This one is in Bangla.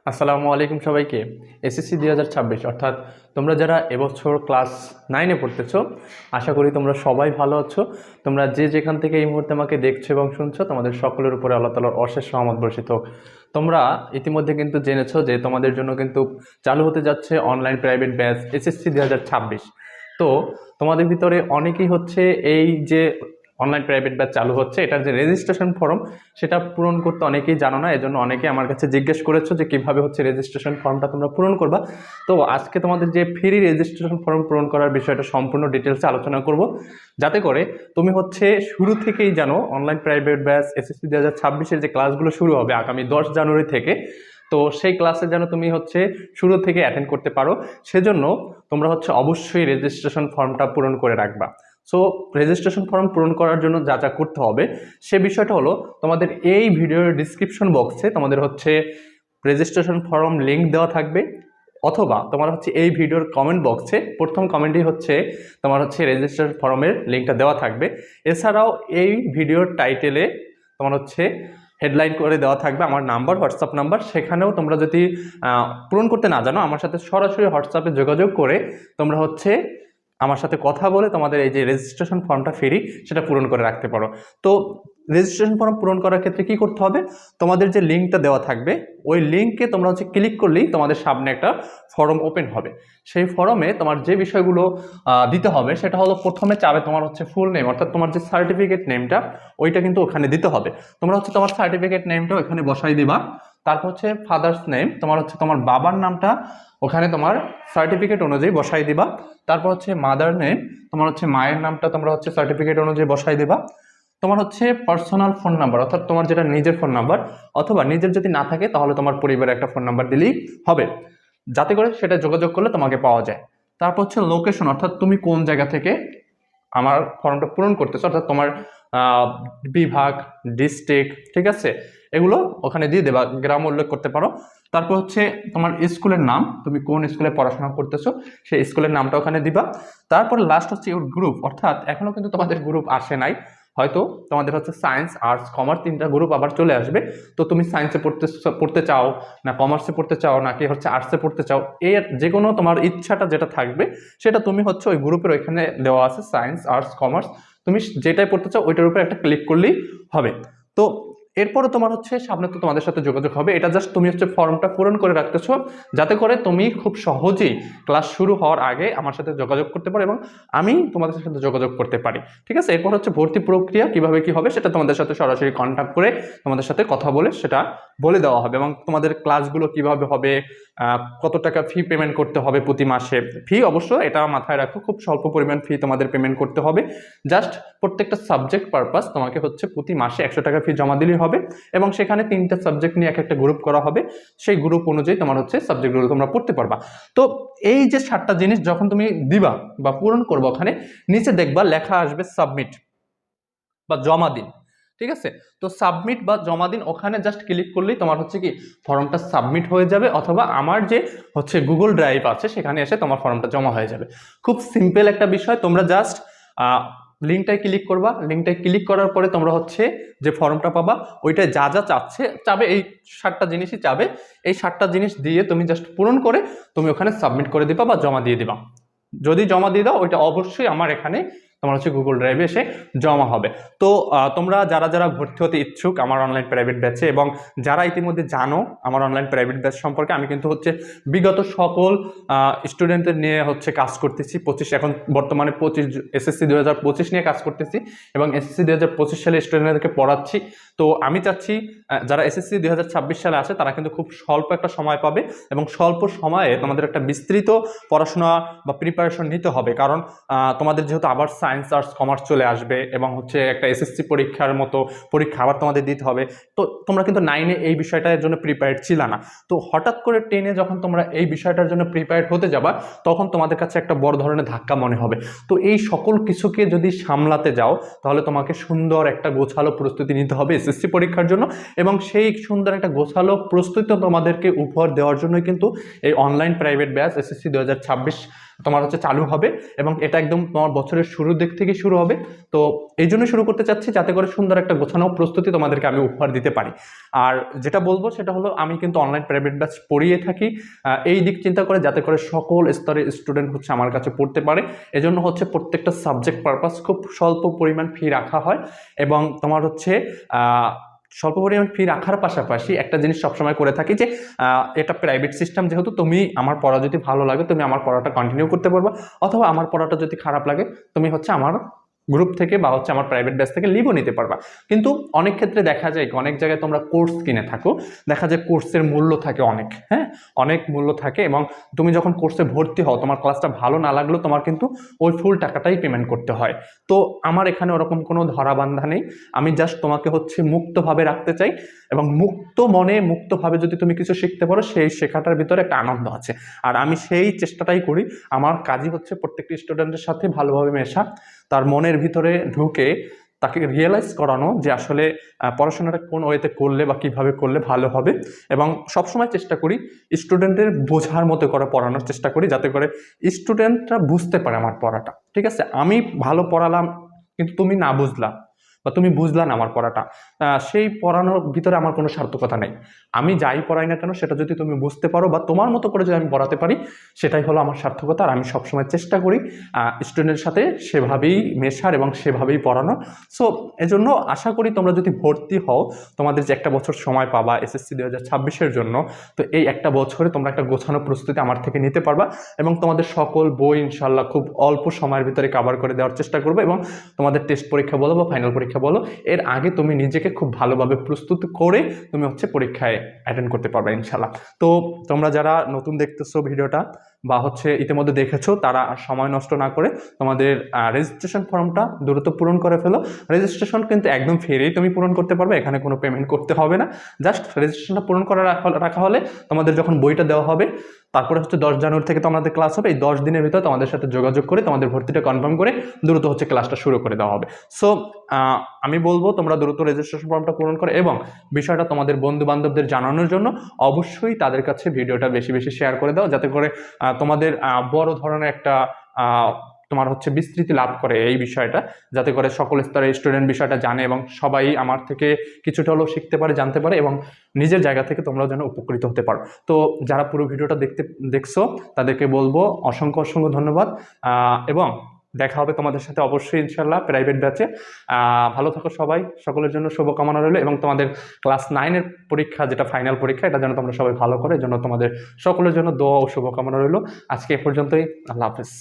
আসসালামু আলাইকুম সবাইকে। এসএসসি 2026 অর্থাৎ তোমরা যারা এবছর ক্লাস 9-এ পড়তেছো, আশা করি তোমরা সবাই ভালো আছো। তোমরা যে যেখান থেকে এই মুহূর্তে আমাকে দেখছো এবং শুনছো, তোমাদের সকলের উপরে আল্লাহ তাআলার অশেষ রহমত বর্ষিত হোক। তোমরা ইতিমধ্যে কিন্তু জেনেছো যে তোমাদের জন্য কিন্তু চালু হতে যাচ্ছে অনলাইন প্রাইভেট ব্যাচ এসএসসি 2026। তো তোমাদের ভিতরে অনেকেই হচ্ছে এই যে অনলাইন প্রাইভেট ব্যাচ চালু হচ্ছে, এটার যে রেজিস্ট্রেশন ফর্ম সেটা পূরণ করতে অনেকেই জানো না। এজন্য অনেকে আমার কাছে জিজ্ঞেস করেছো যে কিভাবে হচ্ছে রেজিস্ট্রেশন ফর্মটা তোমরা পূরণ করবা। তো আজকে তোমাদের যে ফ্রি রেজিস্ট্রেশন ফর্ম পূরণ করার বিষয়টা সম্পূর্ণ ডিটেলসে আলোচনা করব, যাতে করে তুমি হচ্ছে শুরু থেকেই জানো অনলাইন প্রাইভেট ব্যাচ এসএসসি 2026-এর যে ক্লাসগুলো শুরু হবে আগামী 10 জানুয়ারি থেকে, তো সেই ক্লাসে যেন তুমি হচ্ছে শুরু থেকে অ্যাটেন্ড করতে পারো। সেজন্য তোমরা হচ্ছে অবশ্যই রেজিস্ট্রেশন ফর্মটা পূরণ করে রাখবা। সো রেজিস্ট্রেশন ফর্ম পূরণ করার জন্য যা যা করতে হবে সে বিষয়টা হলো, তোমাদের এই ভিডিওর ডিসক্রিপশন বক্সে তোমাদের হচ্ছে রেজিস্ট্রেশন ফর্ম লিঙ্ক দেওয়া থাকবে, অথবা তোমার হচ্ছে এই ভিডিওর কমেন্ট বক্সে প্রথম কমেন্টই হচ্ছে তোমার হচ্ছে রেজিস্ট্রেশন ফর্মের লিঙ্কটা দেওয়া থাকবে। এছাড়াও এই ভিডিওর টাইটেলে তোমার হচ্ছে হেডলাইন করে দেওয়া থাকবে আমার নাম্বার, হোয়াটসঅ্যাপ নাম্বার। সেখানেও তোমরা যদি পূরণ করতে না জানো, আমার সাথে সরাসরি হোয়াটসঅ্যাপে যোগাযোগ করে তোমরা হচ্ছে আমার সাথে কথা বলে তোমাদের এই যে রেজিস্ট্রেশন ফর্মটা ফ্রি সেটা পূরণ করে রাখতে পারো। তো রেজিস্ট্রেশন ফর্ম পূরণ করার ক্ষেত্রে কি করতে হবে, তোমাদের যে লিঙ্কটা দেওয়া থাকবে ওই লিঙ্কে তোমরা হচ্ছে ক্লিক করলেই তোমাদের সামনে একটা ফর্ম ওপেন হবে। সেই ফর্মে তোমার যে বিষয়গুলো দিতে হবে সেটা হলো, প্রথমে চাবে তোমার হচ্ছে ফুল নেম, অর্থাৎ তোমার যে সার্টিফিকেট নেমটা ওইটা কিন্তু ওখানে দিতে হবে। তোমরা হচ্ছে তোমার সার্টিফিকেট নেমটা ওখানে বসাই দিবা। তারপর হচ্ছে ফাদার্স নেম, তোমার হচ্ছে তোমার বাবার নামটা ওখানে তোমার সার্টিফিকেট অনুযায়ী বসাই দিবা। তারপর হচ্ছে মাদার নেম, তোমার হচ্ছে মায়ের নামটা তোমরা হচ্ছে সার্টিফিকেট অনুযায়ী বসাই দিবা। তোমার হচ্ছে পার্সোনাল ফোন নাম্বার, অর্থাৎ তোমার যেটা নিজের ফোন নাম্বার, অথবা নিজের যদি না থাকে তাহলে তোমার পরিবারের একটা ফোন নাম্বার দিলেই হবে, যাতে করে সেটা যোগাযোগ করলে তোমাকে পাওয়া যায়। তারপর হচ্ছে লোকেশন, অর্থাৎ তুমি কোন জায়গা থেকে আমার ফর্মটা পূরণ করতেছো, অর্থাৎ তোমার বিভাগ, ডিস্ট্রিক্ট, ঠিক আছে, এগুলো ওখানে দিয়ে দেবা, গ্রাম উল্লেখ করতে পারো। তারপর হচ্ছে তোমার স্কুলের নাম, তুমি কোন স্কুলে পড়াশোনা করতেছো সেই স্কুলের নামটা ওখানে দিবা। তারপর লাস্ট হচ্ছে ইউর গ্রুপ, অর্থাৎ এখনো কিন্তু তোমাদের গ্রুপ আসে নাই, হয়তো তোমাদের হচ্ছে সায়েন্স, আর্টস, কমার্স তিনটা গ্রুপ আবার চলে আসবে। তো তুমি সায়েন্সে পড়তে চাও না কমার্সে পড়তে চাও নাকি হচ্ছে আর্টসে পড়তে চাও, এর যে কোনো তোমার ইচ্ছাটা যেটা থাকবে সেটা তুমি হচ্ছে ওই গ্রুপের ওইখানে দেওয়া আছে সায়েন্স, আর্টস, কমার্স, তুমি যেটাই পড়তে চাও ওইটার উপরে একটা ক্লিক করলেই হবে। তো এরপরে তোমার হচ্ছে সামনে তো তোমাদের সাথে যোগাযোগ হবে, এটা জাস্ট তুমি হচ্ছে ফর্মটা পূরণ করে রাখতেছো, যাতে করে তুমি খুব সহজেই ক্লাস শুরু হওয়ার আগে আমার সাথে যোগাযোগ করতে পারো এবং আমি তোমাদের সাথে যোগাযোগ করতে পারি। ঠিক আছে, এরপর হচ্ছে ভর্তি প্রক্রিয়া কিভাবে কি হবে সেটা তোমাদের সাথে সরাসরি কন্ট্যাক্ট করে তোমাদের সাথে কথা বলে সেটা বলে দেওয়া হবে, এবং তোমাদের ক্লাসগুলো কিভাবে হবে, কত টাকা ফি পেমেন্ট করতে হবে প্রতি মাসে। ফি অবশ্য এটা মাথায় রাখো, খুব স্বল্প পরিমাণ ফি তোমাদের পেমেন্ট করতে হবে। জাস্ট প্রত্যেকটা সাবজেক্ট পারপাস তোমাকে হচ্ছে প্রতি মাসে 100 টাকা ফি জমা দিলেই হবে, এবং সেখানে 3টা সাবজেক্ট নিয়ে একটা গ্রুপ করা হবে। সেই গ্রুপ অনুযায়ী তোমার হচ্ছে সাবজেক্টগুলো তোমরা পড়তে পারবা। তো এই যে 7টা জিনিস যখন তুমি দিবা বা পূরণ করবো, ওখানে নিচে দেখবা লেখা আসবে সাবমিট বা জমা দিন। ঠিক আছে, তো সাবমিট বা জমা দিন ওখানে জাস্ট ক্লিক করলেই তোমার হচ্ছে কি ফর্মটা সাবমিট হয়ে যাবে, অথবা আমার যে হচ্ছে গুগল ড্রাইভ আছে সেখানে এসে তোমার ফর্মটা জমা হয়ে যাবে। খুব সিম্পল একটা বিষয়, তোমরা জাস্ট লিঙ্কটায় ক্লিক করবা, লিঙ্কটায় ক্লিক করার পরে তোমরা হচ্ছে যে ফর্মটা পাবা ওইটায় যা যা চাবে এই 7টা জিনিসই চাবে। এই 7টা জিনিস দিয়ে তুমি জাস্ট পূরণ করে তুমি ওখানে সাবমিট করে দিবা বা জমা দিয়ে দিবা। যদি জমা দিয়ে দাও ওইটা অবশ্যই আমার এখানে তোমার হচ্ছে গুগল ড্রাইভে এসে জমা হবে। তো তোমরা যারা যারা ভর্তি হতে ইচ্ছুক আমার অনলাইন প্রাইভেট ব্যাচে, এবং যারা ইতিমধ্যে জানো আমার অনলাইন প্রাইভেট ব্যাচ সম্পর্কে, আমি কিন্তু হচ্ছে বিগত সকল স্টুডেন্টদের নিয়ে হচ্ছে কাজ করতেছি। এখন বর্তমানে 25 এসএসসি 2025 নিয়ে কাজ করতেছি, এবং এসএসসি 2025 সালে স্টুডেন্টদেরকে পড়াচ্ছি। তো আমি চাচ্ছি যারা এসএসসি 2026 সালে আসে তারা কিন্তু খুব স্বল্প একটা সময় পাবে, এবং স্বল্প সময়ে তোমাদের একটা বিস্তৃত পড়াশোনা বা প্রিপারেশন নিতে হবে, কারণ তোমাদের যেহেতু আবার সায়েন্স, আর্টস, কমার্স চলে আসবে, এবং হচ্ছে একটা এসএসসি পরীক্ষার মতো পরীক্ষা আবার তোমাদের দিতে হবে। তো তোমরা কিন্তু 9-এ এই বিষয়টার জন্য প্রিপেয়ার্ড ছিল না, তো হঠাৎ করে 10-এ যখন তোমরা এই বিষয়টার জন্য প্রিপেয়ার্ড হতে যাবা তখন তোমাদের কাছে একটা বড় ধরনের ধাক্কা মনে হবে। তো এই সকল কিছুকে যদি সামলাতে যাও তাহলে তোমাকে সুন্দর একটা গোছালো প্রস্তুতি নিতে হবে এসএসসি পরীক্ষার জন্য, এবং সেই সুন্দর একটা গোছালো প্রস্তুতি তোমাদেরকে উপহার দেওয়ার জন্যই কিন্তু এই অনলাইন প্রাইভেট ব্যাচ এসএসসি 2026 তোমার হচ্ছে চালু হবে, এবং এটা একদম তোমার বছরের শুরুর দিক থেকে শুরু হবে। তো এই জন্য শুরু করতে চাচ্ছি যাতে করে সুন্দর একটা গোছানো প্রস্তুতি তোমাদেরকে আমি উপহার দিতে পারি। আর যেটা বলবো সেটা হলো, আমি কিন্তু অনলাইন প্রাইভেট ব্যাচ পড়িয়ে থাকি এই দিক চিন্তা করে যাতে করে সকল স্তরের স্টুডেন্ট হচ্ছে আমার কাছে পড়তে পারে। এজন্য হচ্ছে প্রত্যেকটা সাবজেক্ট পারপাস খুব স্বল্প পরিমাণ ফি রাখা হয়, এবং তোমার হচ্ছে স্বল্প পরিমাণ ফি রাখার পাশাপাশি একটা জিনিস সবসময় করে থাকি যে এটা প্রাইভেট সিস্টেম, যেহেতু তুমি আমার পড়া যদি ভালো লাগে তুমি আমার পড়াটা কন্টিনিউ করতে পারবা, অথবা আমার পড়াটা যদি খারাপ লাগে তুমি হচ্ছে আমার গ্রুপ থেকে বা হচ্ছে আমার প্রাইভেট ব্যাচ থেকে লিভও নিতে পারবা। কিন্তু অনেক ক্ষেত্রে দেখা যায় অনেক জায়গায় তোমরা কোর্স কিনে থাকো, দেখা যায় কোর্সের মূল্য থাকে অনেক, হ্যাঁ অনেক মূল্য থাকে, এবং তুমি যখন কোর্সে ভর্তি হও তোমার ক্লাসটা ভালো না লাগলেও তোমার কিন্তু ওই ফুল টাকাটাই পেমেন্ট করতে হয়। তো আমার এখানে ওরকম কোনো ধরাবান্ধা নেই, আমি জাস্ট তোমাকে হচ্ছে মুক্তভাবে রাখতে চাই, এবং মুক্ত মনে মুক্তভাবে যদি তুমি কিছু শিখতে পারো সেই শেখাটার ভিতরে একটা আনন্দ আছে। আর আমি সেই চেষ্টাটাই করি, আমার কাজই হচ্ছে প্রত্যেকটি স্টুডেন্টের সাথে ভালোভাবে মেশা, তার মনের ভিতরে ঢুকে তাকে রিয়েলাইজ করানো যে আসলে পড়াশোনাটা কোন ওয়েতে করলে বা কিভাবে করলে ভালো হবে, এবং সবসময় চেষ্টা করি স্টুডেন্টের বোঝার মতো করে পড়ানোর চেষ্টা করি যাতে করে স্টুডেন্টরা বুঝতে পারে আমার পড়াটা। ঠিক আছে, আমি ভালো পড়ালাম কিন্তু তুমি না বুঝলা বা তুমি বুঝলা না আমার পড়াটা, সেই পড়ানোর ভিতরে আমার কোনো সার্থকতা নেই। আমি যাই পড়াই না কেন সেটা যদি তুমি বুঝতে পারো বা তোমার মতো করে যদি আমি পড়াতে পারি সেটাই হলো আমার সার্থকতা। আর আমি সবসময় চেষ্টা করি স্টুডেন্টের সাথে সেভাবেই মেশার এবং সেভাবেই পড়ানো। সো এজন্য আশা করি তোমরা যদি ভর্তি হও, তোমাদের যে একটা বছর সময় পাবা এসএসসি 2026-এর জন্য, তো এই একটা বছরে তোমরা একটা গোছানো প্রস্তুতি আমার থেকে নিতে পারবা, এবং তোমাদের সকল বই ইনশাল্লাহ খুব অল্প সময়ের ভিতরে কভার করে দেওয়ার চেষ্টা করবো, এবং তোমাদের টেস্ট পরীক্ষা বলো বা ফাইনাল পরীক্ষা বলো এর আগে তুমি নিজেকে খুব ভালোভাবে প্রস্তুত করে তুমি হচ্ছে পরীক্ষায় অ্যাটেন্ড করতে পারবে ইনশাল্লাহ। তো তোমরা যারা নতুন দেখতেছো ভিডিওটা বা হচ্ছে ইতিমধ্যে দেখেছো, তারা সময় নষ্ট না করে তোমাদের রেজিস্ট্রেশন ফর্মটা দ্রুত পূরণ করে ফেলো। রেজিস্ট্রেশন কিন্তু একদম ফ্রি তুমি পূরণ করতে পারবে, এখানে কোনো পেমেন্ট করতে হবে না। জাস্ট রেজিস্ট্রেশনটা পূরণ করে রাখা হলে তোমাদের যখন বইটা দেওয়া হবে তারপরে হচ্ছে 10 জানুয়ারি থেকে তোমাদের ক্লাস হবে, এই 10 দিনের ভিতরে তোমাদের সাথে যোগাযোগ করে তোমাদের ভর্তিটা কনফার্ম করে দ্রুত হচ্ছে ক্লাসটা শুরু করে দেওয়া হবে। সো আমি বলবো তোমরা দ্রুত রেজিস্ট্রেশন ফর্মটা পূরণ করে, এবং বিষয়টা তোমাদের বন্ধু বান্ধবদের জানানোর জন্য অবশ্যই তাদের কাছে ভিডিওটা বেশি বেশি শেয়ার করে দাও, যাতে করে তোমাদের বড় ধরনের একটা তোমার হচ্ছে বিস্তৃতি লাভ করে এই বিষয়টা, যাতে করে সকল স্তরের স্টুডেন্ট বিষয়টা জানে এবং সবাই আমার থেকে কিছুটা হলেও শিখতে পারে, জানতে পারে, এবং নিজের জায়গা থেকে তোমরাও যেন উপকৃত হতে পারো। তো যারা পুরো ভিডিওটা দেখছো তাদেরকে বলবো অসংখ্য অসংখ্য ধন্যবাদ, এবং দেখা হবে তোমাদের সাথে অবশ্যই ইনশাল্লাহ প্রাইভেট ব্যাচে। ভালো থাকো সবাই, সকলের জন্য শুভকামনা রইল, এবং তোমাদের ক্লাস 9-এর পরীক্ষা যেটা ফাইনাল পরীক্ষা এটা যেন তোমরা সবাই ভালো করে, এর জন্য তোমাদের সকলের জন্য দোয়া ও শুভকামনা রইল। আজকে এ পর্যন্তই, আল্লাহ হাফেজ।